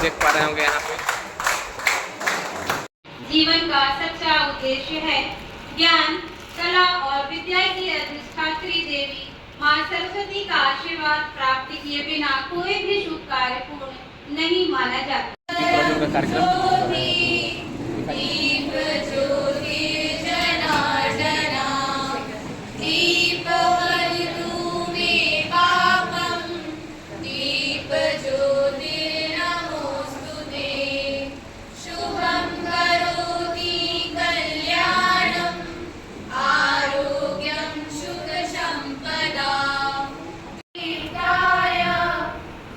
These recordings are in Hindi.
देख पा रहे होंगे यहाँ पे। जीवन का सच्चा उद्देश्य है ज्ञान, कला और विद्या की अधिष्ठात्री देवी माँ सरस्वती का आशीर्वाद प्राप्त किए बिना कोई भी शुभ कार्य पूर्ण नहीं माना जाता। दीप ज्योति जनार्दना, दीप हरितु मे पापम, दीप ज्योति नमोस्तुते, शुभं करोति कल्याणं, आरोग्यं सुख संपदा, दीप्ताय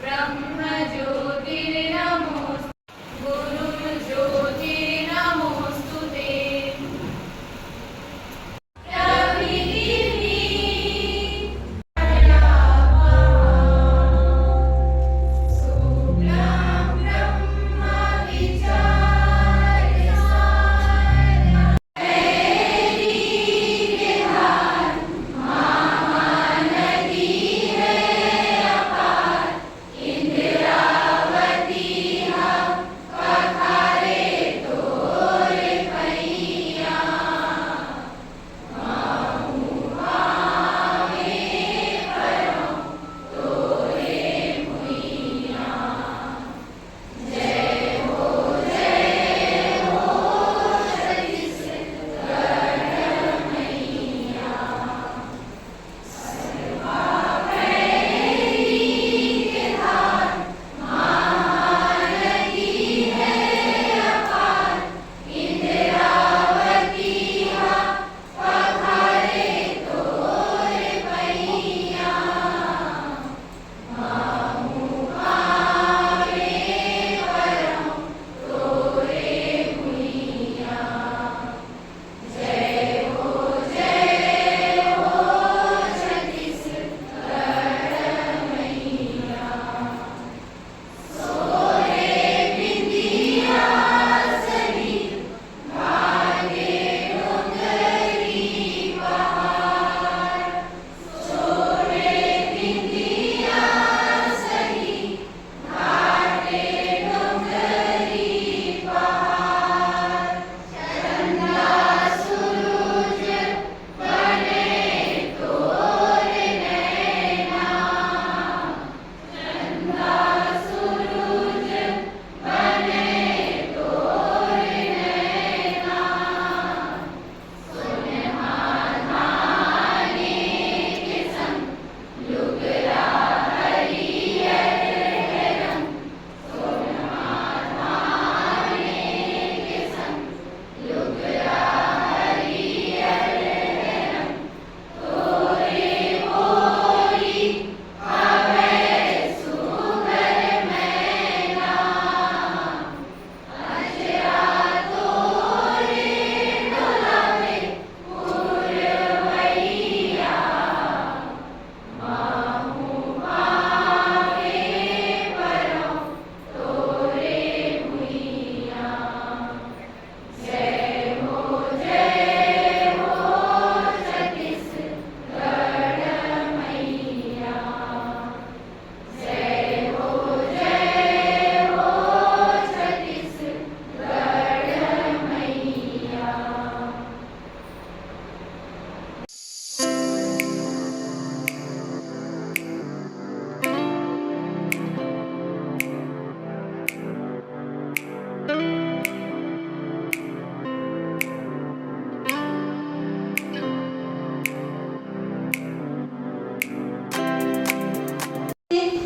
ब्रह्म ज्योतिर्नमोस्तुते, गुरु ज्योतिर्नमोस्तुते,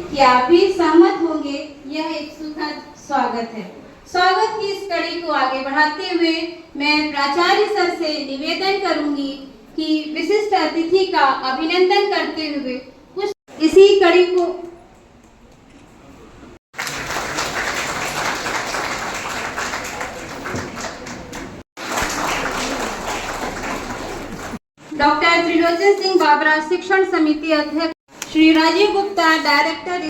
कि आप भी सहमत होंगे। यह एक सुखद स्वागत है। स्वागत की इस कड़ी को आगे बढ़ाते हुए मैं प्राचार्य सर से निवेदन करूंगी कि विशिष्ट अतिथि का अभिनंदन करते हुए कुछ इसी कड़ी को डॉक्टर त्रिलोचन सिंह बाबरा शिक्षण समिति अध्यक्ष, Shri Rajiv Gupta director,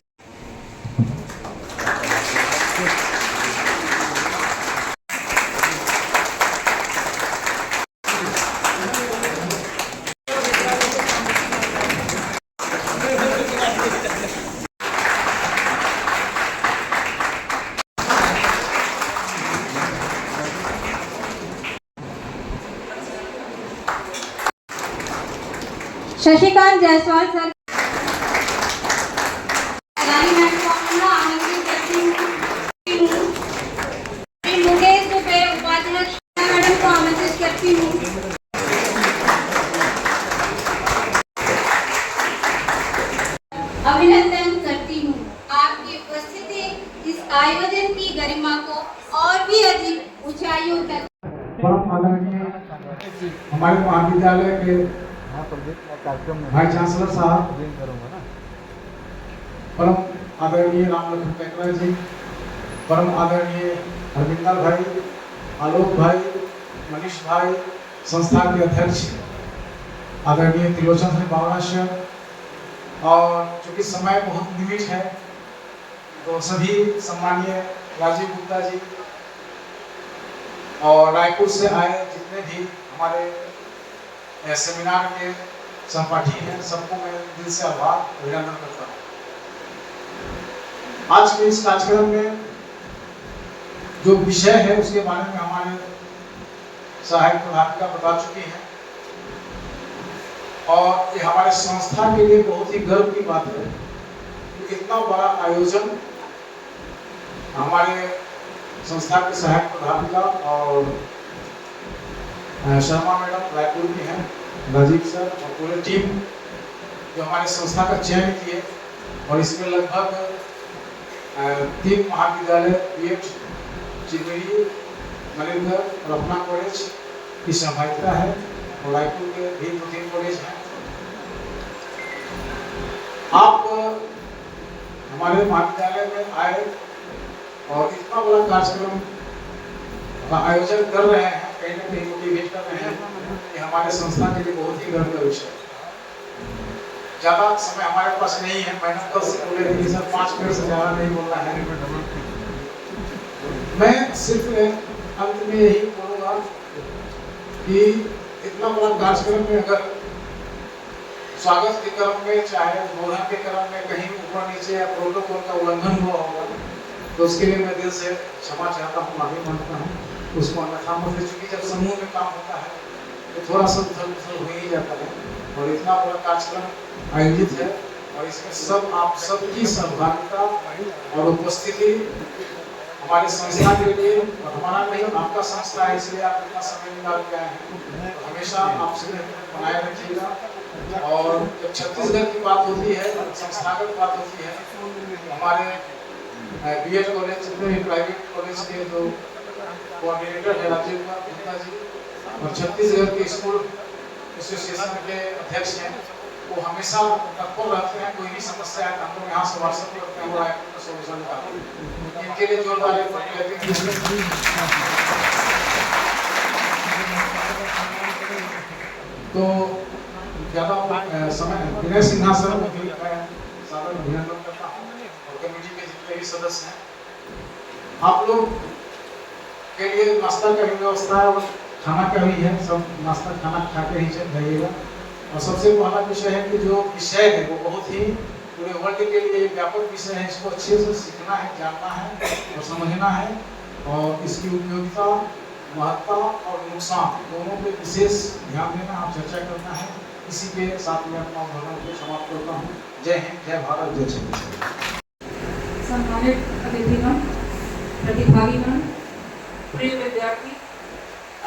Shashikant Jaiswal sir ma'am को आमंत्रित करती हूँ। मुकेश दुबे उपाध्यक्ष मैडम को आमंत्रित करती हूँ। अभिनंदन करती हूँ। आपकी उपस्थिति इस आयोजन की गरिमा को और भी अधिक ऊंचाइयों तक परम आदरणीय हमारे महाविद्यालय के वाइस चांसलर साहब, परम आदरणीय रामलखन टेकरा जी, परम आदरणीय हरविंदर भाई, आलोक भाई, मनीष भाई, संस्था के अध्यक्ष आदरणीय त्रिलोचन सिंह बावराशर, और चूंकि समय बहुत लिमिट है तो सभी सम्मानीय राजीव गुप्ता जी और रायपुर से आए जितने भी हमारे सेमिनार के सहपाठी हैं, सबको मैं दिल से आभार अभिनंदन करता हूँ। आज के इस कार्यक्रम में जो विषय है उसके बारे में हमारे सहायक प्रधानिका बता चुकी हैं, और ये हमारे संस्था के लिए बहुत ही गर्व की बात है कि इतना बड़ा आयोजन हमारे संस्था के सहायक प्रधानिका और शर्मा मैडम रायपुर की हैं, राजीव सर और पूरे टीम जो हमारे संस्था का चयन किए, और इसमें लगभग 3 महाविद्यालय बीएड चिरमिरी, मनेंद्र और अपना कॉलेज की सहभागिता है, और रायपुर के भी 2-3 कॉलेज हैं। आप हमारे महाविद्यालय में आए और इतना बड़ा कार्यक्रम का आयोजन कर रहे हैं, कहीं ना कहीं मोटिवेट कर रहे हैं, ये हमारे संस्था के लिए बहुत ही गर्व का विषय है। ज़्यादा समय हमारे पास नहीं है, मैंने कल से बोले कि सर 5 मिनट से ज़्यादा नहीं बोलना है। मैं सिर्फ अंत में यही बोलूँगा कि इतना बड़ा कार्यक्रम में अगर स्वागत के क्रम में चाहे बोधन के क्रम में कहीं ऊपर नीचे या प्रोटोकॉल का उल्लंघन हुआ होगा तो उसके लिए मैं दिल से क्षमा चाहता हूँ, माफी मांगता हूँ। उसको अन्यथा मत, चूंकि जब समूह में काम होता है तो थोड़ा सा उथल पुथल हो ही जाता है, और इतना बड़ा कार्यक्रम आयोजित है और इसमें सब आप सबकी सहभागिता और उपस्थिति हमारे संस्था के लिए, और हमारा नहीं आपका संस्था है इसलिए आप इतना समय निकाल के आए हैं, तो हमेशा आपसे बनाए रखिएगा। और जब छत्तीसगढ़ की बात होती है, संस्थागत बात होती है, हमारे बीएड कॉलेज जितने भी प्राइवेट कॉलेज के जो कोऑर्डिनेटर है राजीव गुप्ता जी, और छत्तीसगढ़ के स्कूल एसोसिएशन के अध्यक्ष हैं, वो हमेशा तत्पर रहते हैं। कोई भी समस्या है तो हम लोग यहाँ से व्हाट्सएप करते हैं और आपको सॉल्यूशन निकालते हैं। इनके लिए जोरदार तो ज़्यादा समय विनय सिंहासन में मैं सादर अभिनंदन करता हूँ, और कमेटी के जितने भी सदस्य हैं, आप लोग के लिए नाश्ता का भी व्यवस्था है और खाना का भी है, सब नाश्ता खाना खा के ही जाइएगा। और सबसे पहला विषय है कि जो विषय है वो बहुत ही पूरे वर्ल्ड के लिए व्यापक विषय है, इसको अच्छे से सीखना है, जानना है और समझना है, और इसकी उपयोगिता, महत्ता और नुकसान दोनों पे विशेष ध्यान देना, आप चर्चा करना है। इसी के साथ मैं अपना उद्घाटन को समाप्त करता हूँ। जय हिंद, जय भारत, जय छत्तीसगढ़। सम्मानित अतिथिगण, प्रतिभागीगण, प्रिय विद्यार्थी,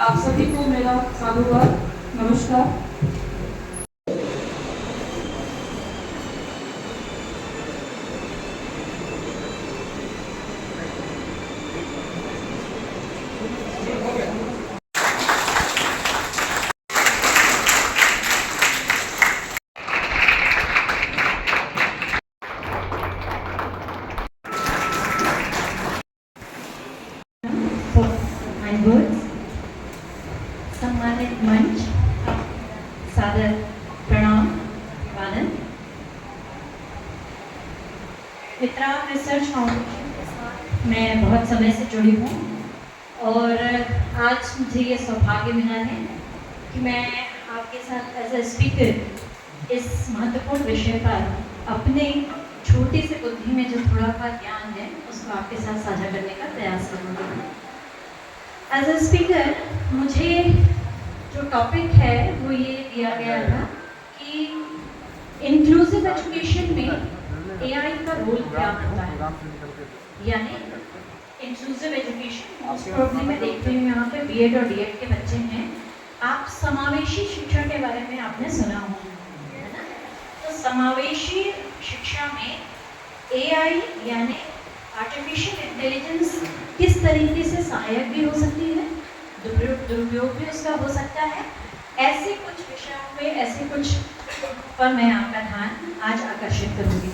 आप सभी को मेरा साधुवाद, नमस्कार। सम्मानित मंच, सादर प्रणाम वादन। मित्रा रिसर्च फाउंडेशन के साथ मैं बहुत समय से जुड़ी हूँ, और आज मुझे ये सौभाग्य मिला है कि मैं आपके साथ एज ए स्पीकर इस महत्वपूर्ण विषय पर अपने छोटी सी बुद्धि में जो थोड़ा सा ज्ञान है उसको आपके साथ साझा करने का प्रयास करूँगी। एज ए स्पीकर मुझे जो टॉपिक है वो ये दिया गया था कि इंक्लूसिव एजुकेशन में एआई का रोल क्या होता है, यानी इंक्लूसिव एजुकेशन मोस्ट प्रोबब्ली मैं देख रही हूँ यहाँ पे बीएड और डीएड के बच्चे हैं। आप समावेशी शिक्षा के बारे में आपने सुना होगा, है ना? तो समावेशी शिक्षा में एआई यानी आर्टिफिशियल इंटेलिजेंस किस तरीके से सहायक भी हो सकती है, दुरुपयोग भी उसका हो सकता है। ऐसे कुछ विषयों पे, ऐसे कुछ पर मैं आपका ध्यान आज आकर्षित करूँगी।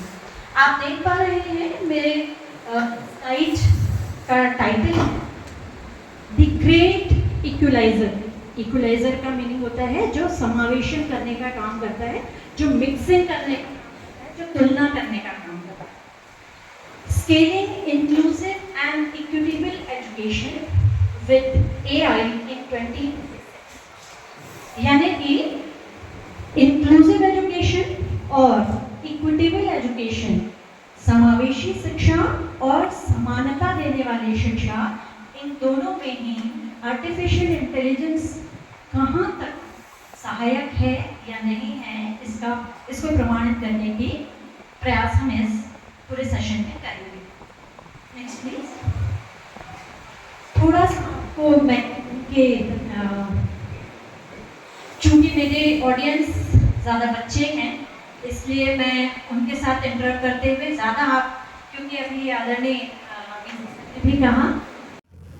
आप देख पा रहे हैं मेरे साइट का टाइटल है द ग्रेट इक्वलाइजर। इक्वलाइजर का मीनिंग होता है जो समावेशन करने का काम करता है, जो मिक्सिंग करने का काम करता है, जो तुलना करने का काम करता है। Scaling inclusive and equitable education with AI in 20, यानी कि इंक्लूसिव एजुकेशन और इक्विटेबल एजुकेशन, समावेशी शिक्षा और समानता देने वाली शिक्षा, इन दोनों में ही आर्टिफिशियल इंटेलिजेंस कहाँ तक सहायक है या नहीं है, इसको प्रमाणित करने की प्रयास हम इस पूरे सेशन में करेंगे। Next please. थोड़ा सा आपको मैं के चूँकि मेरे ऑडियंस ज़्यादा बच्चे हैं, इसलिए मैं उनके साथ इंटरेक्ट करते हुए ज़्यादा आप, क्योंकि अभी आदरणीय भी कहा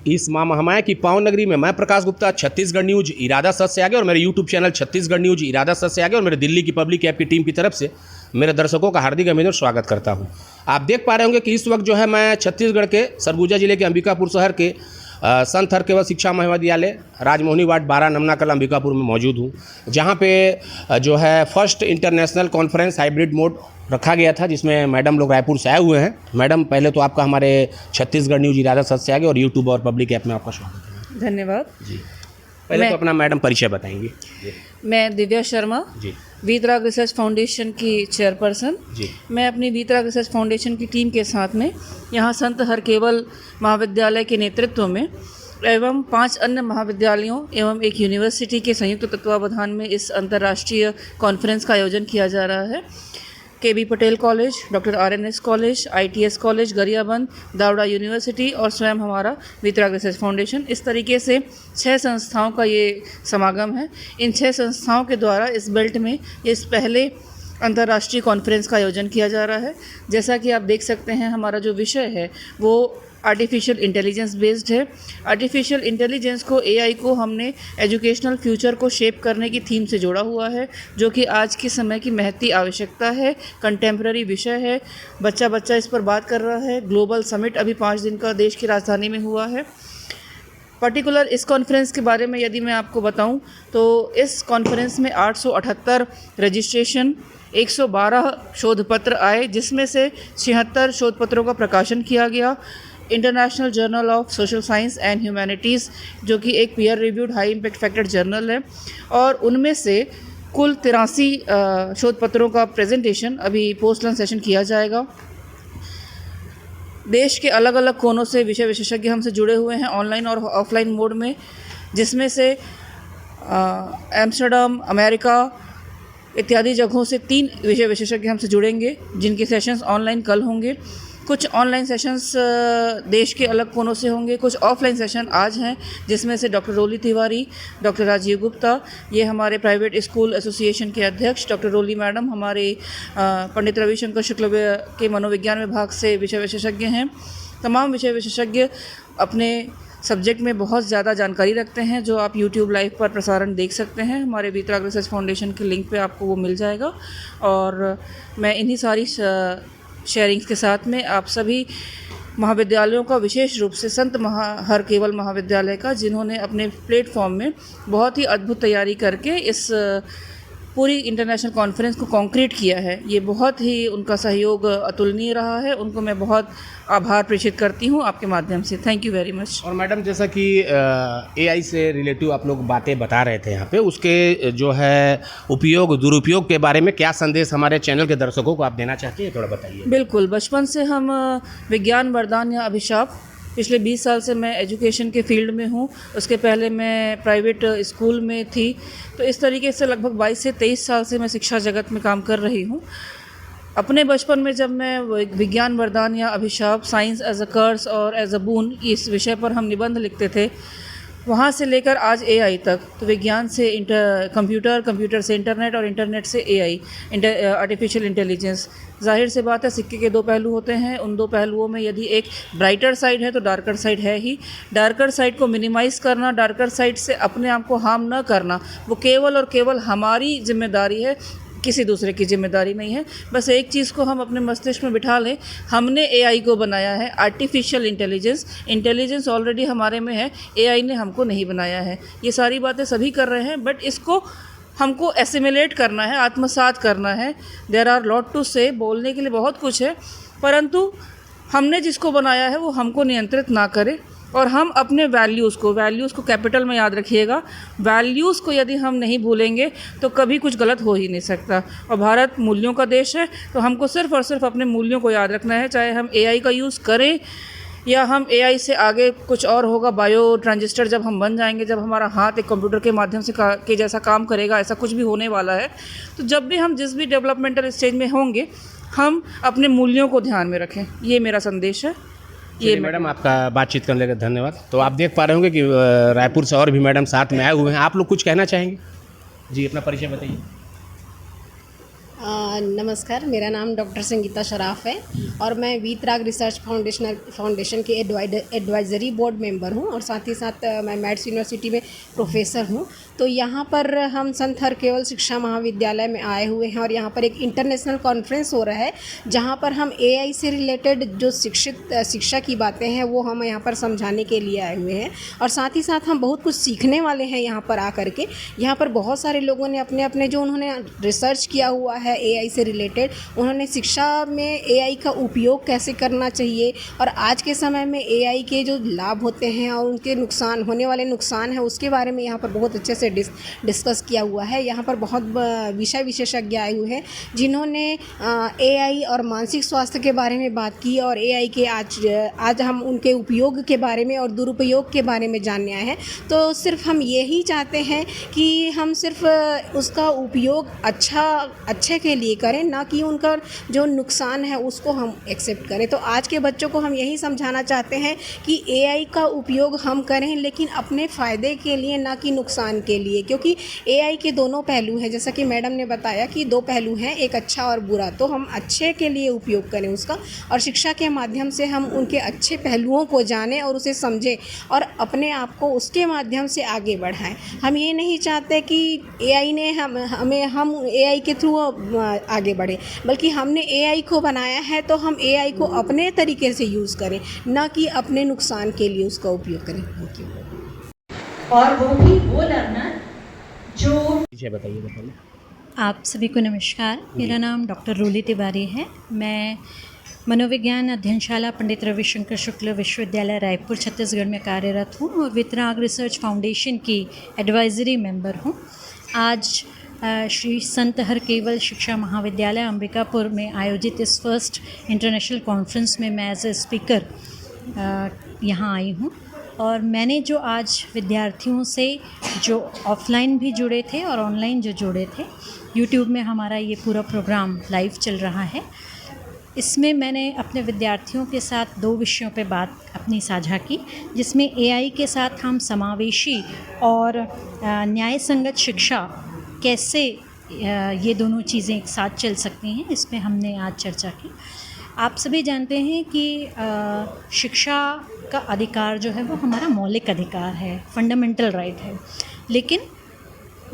इस माँ महामाया की पावन नगरी में मैं प्रकाश गुप्ता छत्तीसगढ़ न्यूज इरादा सच से आगे और मेरे यूट्यूब चैनल छत्तीसगढ़ न्यूज इरादा सच से आगे और मेरे दिल्ली की पब्लिक ऐप की टीम की तरफ से मेरे दर्शकों का हार्दिक अभिनंदन स्वागत करता हूँ। आप देख पा रहे होंगे कि इस वक्त जो है मैं छत्तीसगढ़ के सरगुजा जिले के अंबिकापुर शहर के संत हरकेवल शिक्षा महाविद्यालय राजमोहनी वार्ड 12 नमना कला अंबिकापुर में मौजूद हूँ, जहाँ पे जो है first international conference hybrid mode रखा गया था, जिसमें मैडम लोग रायपुर से आए हुए हैं। मैडम, पहले तो आपका हमारे छत्तीसगढ़ न्यूज इरादा सच से आगे और यूट्यूब और पब्लिक ऐप में आपका स्वागत है। धन्यवाद जी। पहले तो अपना मैडम परिचय बताएंगी। मैं दिव्या शर्मा जी वीतराग रिसर्च फाउंडेशन की चेयरपर्सन। जी। मैं अपनी वीतराग रिसर्च फाउंडेशन की टीम के साथ में यहाँ संत हरकेवल महाविद्यालय के नेतृत्व में एवं 5 अन्य महाविद्यालयों एवं एक यूनिवर्सिटी के संयुक्त तत्वावधान में इस अंतर्राष्ट्रीय कॉन्फ्रेंस का आयोजन किया जा रहा है। KB Patel college, doctor RNS college, ITS college Gariaband, Davda university और स्वयं हमारा वीतराग रिसर्च फाउंडेशन, इस तरीके से 6 संस्थाओं का ये समागम है। इन 6 संस्थाओं के द्वारा इस बेल्ट में इस पहले अंतर्राष्ट्रीय कॉन्फ्रेंस का आयोजन किया जा रहा है। जैसा कि आप देख सकते हैं, हमारा जो विषय है वो आर्टिफिशियल इंटेलिजेंस बेस्ड है। आर्टिफिशियल इंटेलिजेंस को, एआई को हमने एजुकेशनल फ्यूचर को शेप करने की थीम से जोड़ा हुआ है, जो कि आज के समय की महती आवश्यकता है, कंटेम्प्रेरी विषय है। बच्चा इस पर बात कर रहा है। ग्लोबल समिट अभी 5 दिन का देश की राजधानी में हुआ है। पर्टिकुलर इस कॉन्फ्रेंस के बारे में यदि मैं आपको बताऊं तो इस कॉन्फ्रेंस में 878 रजिस्ट्रेशन, 112 शोध पत्र आए, जिसमें से 76 शोध पत्रों का प्रकाशन किया गया। International journal of social science and humanities, जो कि एक peer reviewed high impact factor journal है, और उनमें से कुल 83 शोध पत्रों का प्रेजेंटेशन अभी पोस्ट लंच सेशन किया जाएगा। देश के अलग अलग कोनों से विषय विशेषज्ञ हमसे जुड़े हुए हैं ऑनलाइन और ऑफलाइन मोड में, जिसमें से एम्स्टर्डम, अमेरिका इत्यादि जगहों से 3 विषय विशेषज्ञ हमसे जुड़ेंगे, जिनके सेशंस ऑनलाइन कल होंगे। कुछ ऑनलाइन सेशंस देश के अलग कोनों से होंगे, कुछ ऑफलाइन सेशन आज हैं, जिसमें से डॉक्टर रोली तिवारी, डॉक्टर राजीव गुप्ता, ये हमारे प्राइवेट स्कूल एसोसिएशन के अध्यक्ष, डॉक्टर रोली मैडम हमारे पंडित रविशंकर शुक्ल के मनोविज्ञान विभाग से विषय विशेषज्ञ हैं। तमाम विषय विशेषज्ञ अपने सब्जेक्ट में बहुत ज़्यादा जानकारी रखते हैं, जो आप यूट्यूब लाइव पर प्रसारण देख सकते हैं। हमारे वीतराग रिसर्च फाउंडेशन के लिंक पे आपको वो मिल जाएगा। और मैं इन्हीं सारी शेयरिंग्स के साथ में आप सभी महाविद्यालयों का, विशेष रूप से संत हरकेवल महाविद्यालय का, जिन्होंने अपने प्लेटफॉर्म में बहुत ही अद्भुत तैयारी करके इस पूरी इंटरनेशनल कॉन्फ्रेंस को कॉन्क्रीट किया है, ये बहुत ही उनका सहयोग अतुलनीय रहा है। उनको मैं बहुत आभार प्रेषित करती हूँ आपके माध्यम से। Thank you very much. और मैडम, जैसा कि एआई से रिलेटिव आप लोग बातें बता रहे थे यहाँ पे, उसके जो है उपयोग दुरुपयोग के बारे में क्या संदेश हमारे चैनल के दर्शकों को आप देना चाहते हैं, थोड़ा बताइए। बिल्कुल, बचपन से हम विज्ञान वरदान या अभिशाप पिछले 20 साल से मैं एजुकेशन के फील्ड में हूँ। उसके पहले मैं प्राइवेट स्कूल में थी। तो इस तरीके से लगभग 22 से 23 साल से मैं शिक्षा जगत में काम कर रही हूँ। अपने बचपन में जब मैं विज्ञान वरदान या अभिशाप, साइंस एज अ कर्स और एज अ बून, इस विषय पर हम निबंध लिखते थे, वहाँ से लेकर आज एआई तक, तो विज्ञान से कंप्यूटर, कंप्यूटर से इंटरनेट और इंटरनेट से एआई, आर्टिफिशियल इंटेलिजेंस। जाहिर सी बात है, सिक्के के दो पहलू होते हैं। उन दो पहलुओं में यदि एक ब्राइटर साइड है तो डार्कर साइड है ही। डार्कर साइड को मिनिमाइज़ करना, डार्कर साइड से अपने आप को हार्म न करना, वो केवल और केवल हमारी जिम्मेदारी है, किसी दूसरे की जिम्मेदारी नहीं है। बस एक चीज़ को हम अपने मस्तिष्क में बिठा लें, हमने एआई को बनाया है, आर्टिफिशियल इंटेलिजेंस ऑलरेडी हमारे में है, एआई ने हमको नहीं बनाया है। ये सारी बातें सभी कर रहे हैं, बट इसको हमको एसिमिलेट करना है, आत्मसात करना है। देयर आर लॉट टू से, बोलने के लिए बहुत कुछ है, परंतु हमने जिसको बनाया है वो हमको नियंत्रित ना करे और हम अपने वैल्यूज़ को कैपिटल में याद रखिएगा। वैल्यूज़ को यदि हम नहीं भूलेंगे तो कभी कुछ गलत हो ही नहीं सकता। और भारत मूल्यों का देश है, तो हमको सिर्फ़ और सिर्फ अपने मूल्यों को याद रखना है। चाहे हम एआई का यूज़ करें या हम एआई से आगे कुछ और होगा, बायो ट्रांजिस्टर जब हम बन जाएंगे, जब हमारा हाथ एक कंप्यूटर के माध्यम से के जैसा काम करेगा, ऐसा कुछ भी होने वाला है। तो जब भी हम जिस भी डेवलपमेंटल स्टेज में होंगे, हम अपने मूल्यों को ध्यान में रखें। ये मेरा संदेश है। ये मैडम, आपका बातचीत करने का धन्यवाद। तो आप देख पा रहे होंगे कि रायपुर से और भी मैडम साथ में आए हुए हैं। आप लोग कुछ कहना चाहेंगे? जी, अपना परिचय बताइए। नमस्कार, मेरा नाम डॉक्टर संगीता शराफ है और मैं वीतराग रिसर्च फाउंडेशन के एडवाइज़री बोर्ड मेंबर हूं और साथ ही साथ मैं मैथ्स यूनिवर्सिटी में प्रोफेसर हूं। तो यहाँ पर हम संत हरकेवल शिक्षा महाविद्यालय में आए हुए हैं और यहाँ पर एक इंटरनेशनल कॉन्फ्रेंस हो रहा है, जहाँ पर हम एआई से रिलेटेड जो शिक्षा की बातें हैं वो हम यहाँ पर समझाने के लिए आए हुए हैं। और साथ ही साथ हम बहुत कुछ सीखने वाले हैं यहाँ पर आकर के। यहाँ पर बहुत सारे लोगों ने अपने अपने जो उन्होंने रिसर्च किया हुआ है एआई से रिलेटेड, उन्होंने शिक्षा में एआई का उपयोग कैसे करना चाहिए और आज के समय में एआई के जो लाभ होते हैं और उनके नुकसान, होने वाले नुकसान हैं, उसके बारे में यहाँ पर बहुत अच्छे से डिस्कस किया हुआ है। यहाँ पर बहुत विषय विशेषज्ञ आए हुए हैं जिन्होंने एआई और मानसिक स्वास्थ्य के बारे में बात की और एआई के आज हम उनके उपयोग के बारे में और दुरुपयोग के बारे में जानने आए हैं। तो सिर्फ हम यही चाहते हैं कि हम सिर्फ उसका उपयोग अच्छे के लिए करें, ना कि उनका जो नुकसान है उसको हम एक्सेप्ट करें। तो आज के बच्चों को हम यही समझाना चाहते हैं कि एआई का उपयोग हम करें, लेकिन अपने फ़ायदे के लिए, ना कि नुकसान के लिए, क्योंकि एआई के दोनों पहलू हैं। जैसा कि मैडम ने बताया कि दो पहलू हैं, एक अच्छा और बुरा। तो हम अच्छे के लिए उपयोग करें उसका और शिक्षा के माध्यम से हम उनके अच्छे पहलुओं को जानें और उसे समझें और अपने आप को उसके माध्यम से आगे बढ़ाएं। हम ये नहीं चाहते कि एआई ने हम एआई के थ्रू आगे बढ़े, बल्कि हमने एआई को बनाया है तो हम एआई को अपने तरीके से यूज़ करें, ना कि अपने नुकसान के लिए उसका उपयोग करें। Thank you. और वो भी वो लर्नर जो बताइए। आप सभी को नमस्कार, मेरा नाम डॉक्टर रूली तिवारी है। मैं मनोविज्ञान अध्ययनशाला पंडित रविशंकर शुक्ल विश्वविद्यालय रायपुर छत्तीसगढ़ में कार्यरत हूँ और वीतराग रिसर्च फाउंडेशन की एडवाइज़री मेंबर हूँ। आज श्री संत हरकेवल शिक्षा महाविद्यालय अंबिकापुर में आयोजित इस फर्स्ट इंटरनेशनल कॉन्फ्रेंस में मैं एज ए स्पीकर यहाँ आई हूँ और मैंने जो आज विद्यार्थियों से जो ऑफलाइन भी जुड़े थे और ऑनलाइन जो जुड़े थे, यूट्यूब में हमारा ये पूरा प्रोग्राम लाइव चल रहा है। इसमें मैंने अपने विद्यार्थियों के साथ दो विषयों पे बात अपनी साझा की, जिसमें एआई के साथ हम समावेशी और न्याय संगत शिक्षा कैसे ये दोनों चीज़ें एक साथ चल सकती हैं, इस पे हमने आज चर्चा की। आप सभी जानते हैं कि शिक्षा का अधिकार जो है वो हमारा मौलिक अधिकार है, फंडामेंटल राइट है। लेकिन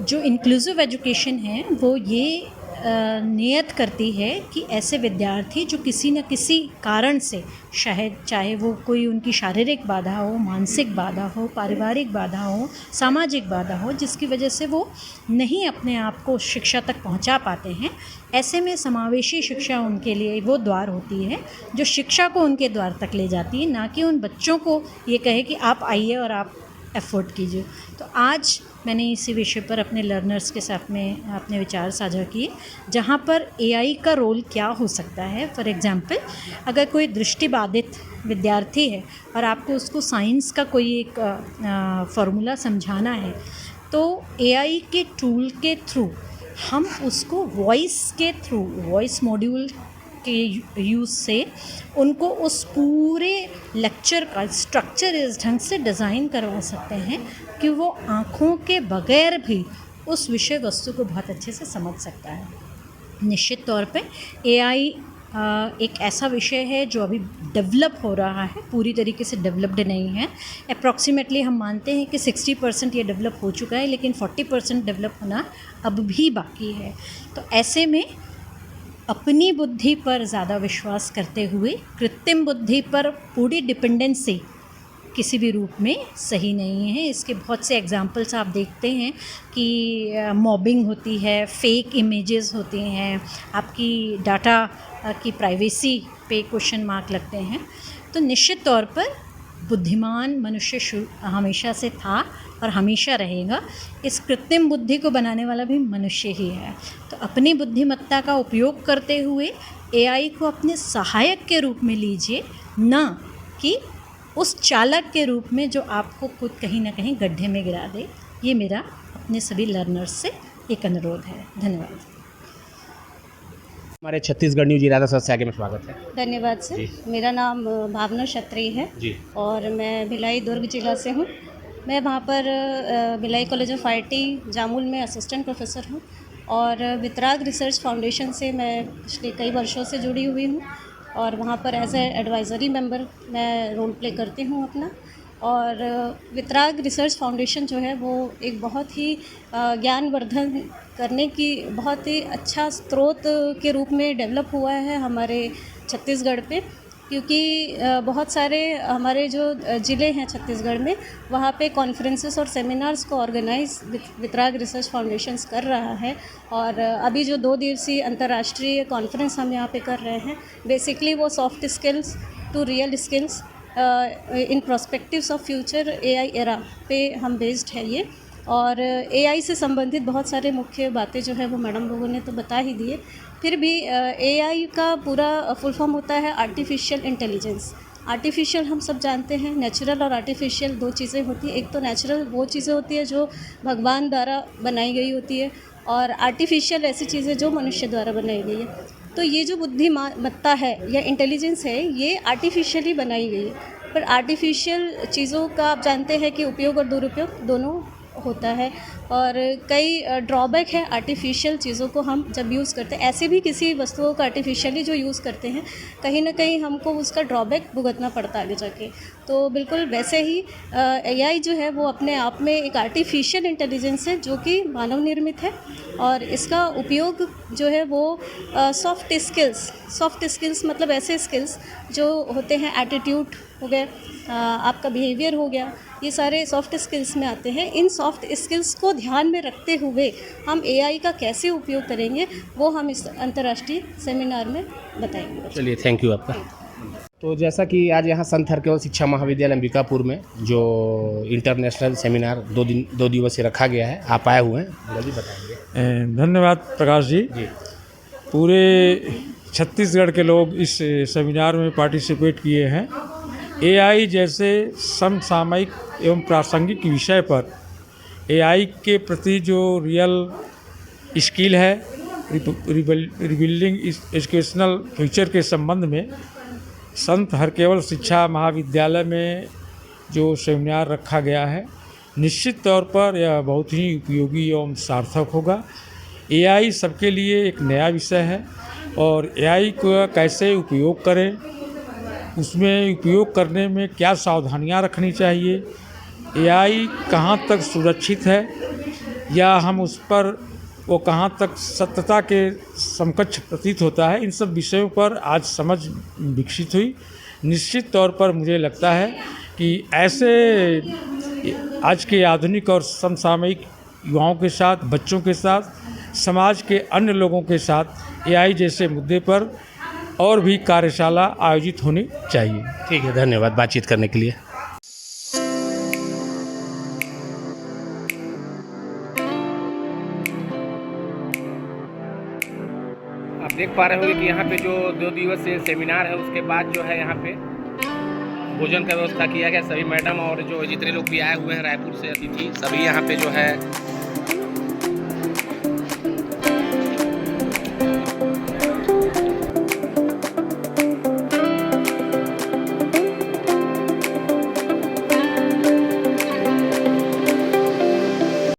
जो इंक्लूसिव एजुकेशन है वो ये नियत करती है कि ऐसे विद्यार्थी जो किसी न किसी कारण से, शायद चाहे वो कोई उनकी शारीरिक बाधा हो, मानसिक बाधा हो, पारिवारिक बाधा हो, सामाजिक बाधा हो, जिसकी वजह से वो नहीं अपने आप को शिक्षा तक पहुंचा पाते हैं, ऐसे में समावेशी शिक्षा उनके लिए वो द्वार होती है जो शिक्षा को उनके द्वार तक ले जाती है, ना कि उन बच्चों को ये कहे कि आप आइए और आप एफोर्ड कीजिए। तो आज मैंने इसी विषय पर अपने लर्नर्स के साथ में अपने विचार साझा किए, जहाँ पर एआई का रोल क्या हो सकता है। फॉर एग्ज़ाम्पल, अगर कोई दृष्टिबाधित विद्यार्थी है और आपको उसको साइंस का कोई एक फार्मूला समझाना है, तो एआई के टूल के थ्रू हम उसको वॉइस के थ्रू, वॉइस मॉड्यूल के यूज़ से उनको उस पूरे लेक्चर का स्ट्रक्चर इस ढंग से डिज़ाइन करवा सकते हैं कि वो आँखों के बगैर भी उस विषय वस्तु को बहुत अच्छे से समझ सकता है। निश्चित तौर पे एआई एक ऐसा विषय है जो अभी डेवलप हो रहा है, पूरी तरीके से डेवलप्ड नहीं है। अप्रॉक्सीमेटली हम मानते हैं कि 60% ये डेवलप हो चुका है, लेकिन 40% डेवलप होना अब भी बाकी है। तो ऐसे में अपनी बुद्धि पर ज़्यादा विश्वास करते हुए कृत्रिम बुद्धि पर पूरी डिपेंडेंसी किसी भी रूप में सही नहीं है। इसके बहुत से एग्जांपल्स आप देखते हैं कि मॉबिंग होती है, फेक इमेजेस होती हैं, आपकी डाटा की प्राइवेसी पे क्वेश्चन मार्क लगते हैं। तो निश्चित तौर पर बुद्धिमान मनुष्य हमेशा से था और हमेशा रहेगा। इस कृत्रिम बुद्धि को बनाने वाला भी मनुष्य ही है। तो अपनी बुद्धिमत्ता का उपयोग करते हुए एआई को अपने सहायक के रूप में लीजिए, ना कि उस चालक के रूप में जो आपको खुद कहीं ना कहीं गड्ढे में गिरा दे। ये मेरा अपने सभी लर्नर्स से एक अनुरोध है। धन्यवाद। हमारे छत्तीसगढ़ न्यूज इरादा सर से आगे में स्वागत है। धन्यवाद सर। मेरा नाम भावना क्षत्रिय है जी। और मैं भिलाई दुर्ग जिला से हूँ। मैं वहाँ पर Bhilai college of IT Jamul में असिस्टेंट प्रोफेसर हूँ और वितराग रिसर्च फाउंडेशन से मैं पिछले कई वर्षों से जुड़ी हुई हूँ और वहाँ पर एज एडवाइज़री मेंबर मैं रोल प्ले करती हूँ अपना। और वितराग रिसर्च फाउंडेशन जो है वो एक बहुत ही ज्ञानवर्धन करने की बहुत ही अच्छा स्रोत के रूप में डेवलप हुआ है हमारे छत्तीसगढ़ पे, क्योंकि बहुत सारे हमारे जो ज़िले हैं छत्तीसगढ़ में, वहाँ पे कॉन्फ्रेंसेस और सेमिनार्स को ऑर्गेनाइज वितराग रिसर्च फाउंडेशंस कर रहा है। और अभी जो 2 दिवसीय अंतर्राष्ट्रीय कॉन्फ्रेंस हम यहाँ पे कर रहे हैं, बेसिकली वो soft skills to real skills in prospectives of future AI era पे हम बेस्ड है ये। और एआई से संबंधित बहुत सारे मुख्य बातें जो है वो मैडम लोगों ने तो बता ही दिए। फिर भी एआई का पूरा फुल फॉर्म होता है आर्टिफिशियल इंटेलिजेंस। आर्टिफिशियल हम सब जानते हैं, नेचुरल और आर्टिफिशियल 2 चीज़ें होती हैं। एक तो नेचुरल वो चीज़ें होती है जो भगवान द्वारा बनाई गई होती है, और आर्टिफिशियल ऐसी चीज़ें जो मनुष्य द्वारा बनाई गई है। तो ये जो बुद्धिमत्ता है या इंटेलिजेंस है, ये आर्टिफिशियली बनाई गई है। पर आर्टिफिशियल चीज़ों का आप जानते हैं कि उपयोग और दुरुपयोग दोनों होता है, और कई ड्रॉबैक है आर्टिफिशियल चीज़ों को हम जब यूज़ करते हैं। ऐसे भी किसी वस्तुओं का आर्टिफिशियली जो यूज़ करते हैं, कहीं ना कहीं हमको उसका ड्रॉबैक भुगतना पड़ता है आगे जाके। तो बिल्कुल वैसे ही एआई जो है वो अपने आप में एक आर्टिफिशियल इंटेलिजेंस है जो कि मानव निर्मित है, और इसका उपयोग जो है वो सॉफ्ट स्किल्स मतलब ऐसे स्किल्स जो होते हैं, एटीट्यूड हो गया, आपका बिहेवियर हो गया, ये सारे सॉफ्ट स्किल्स में आते हैं। इन सॉफ्ट स्किल्स को ध्यान में रखते हुए हम एआई का कैसे उपयोग करेंगे वो हम इस अंतर्राष्ट्रीय सेमिनार में बताएंगे। चलिए, थैंक यू आपका। तो जैसा कि आज यहाँ संत हरकेवल शिक्षा महाविद्यालय अंबिकापुर में जो इंटरनेशनल सेमिनार 2 दिवसीय रखा गया है, आप आए हुए हैं, जल्दी बताएंगे। धन्यवाद प्रकाश जी। पूरे छत्तीसगढ़ के लोग इस सेमिनार में पार्टिसिपेट किए हैं। एआई जैसे समसामयिक एवं प्रासंगिक विषय पर एआई के प्रति जो रियल स्किल है, रिबिल्डिंग एजुकेशनल फ्यूचर के संबंध में संत हरकेवल शिक्षा महाविद्यालय में जो सेमिनार रखा गया है, निश्चित तौर पर यह बहुत ही उपयोगी एवं सार्थक होगा। एआई सबके लिए एक नया विषय है, और एआई को कैसे उपयोग करें, उसमें उपयोग करने में क्या सावधानियां रखनी चाहिए, एआई कहां तक सुरक्षित है या हम उस पर वो कहां तक सत्यता के समकक्ष प्रतीत होता है, इन सब विषयों पर आज समझ विकसित हुई। निश्चित तौर पर मुझे लगता है कि ऐसे आज के आधुनिक और समसामयिक युवाओं के साथ, बच्चों के साथ, समाज के अन्य लोगों के साथ एआई जैसे मुद्दे पर और भी कार्यशाला आयोजित होनी चाहिए। ठीक है, धन्यवाद बातचीत करने के लिए। आप देख पा रहे होंगे कि यहाँ पे जो 2 दिवसीय सेमिनार है, उसके बाद जो है यहाँ पे भोजन का व्यवस्था किया गया। सभी मैडम और जो जितने लोग भी आए हुए हैं रायपुर से अतिथि, सभी यहाँ पे जो है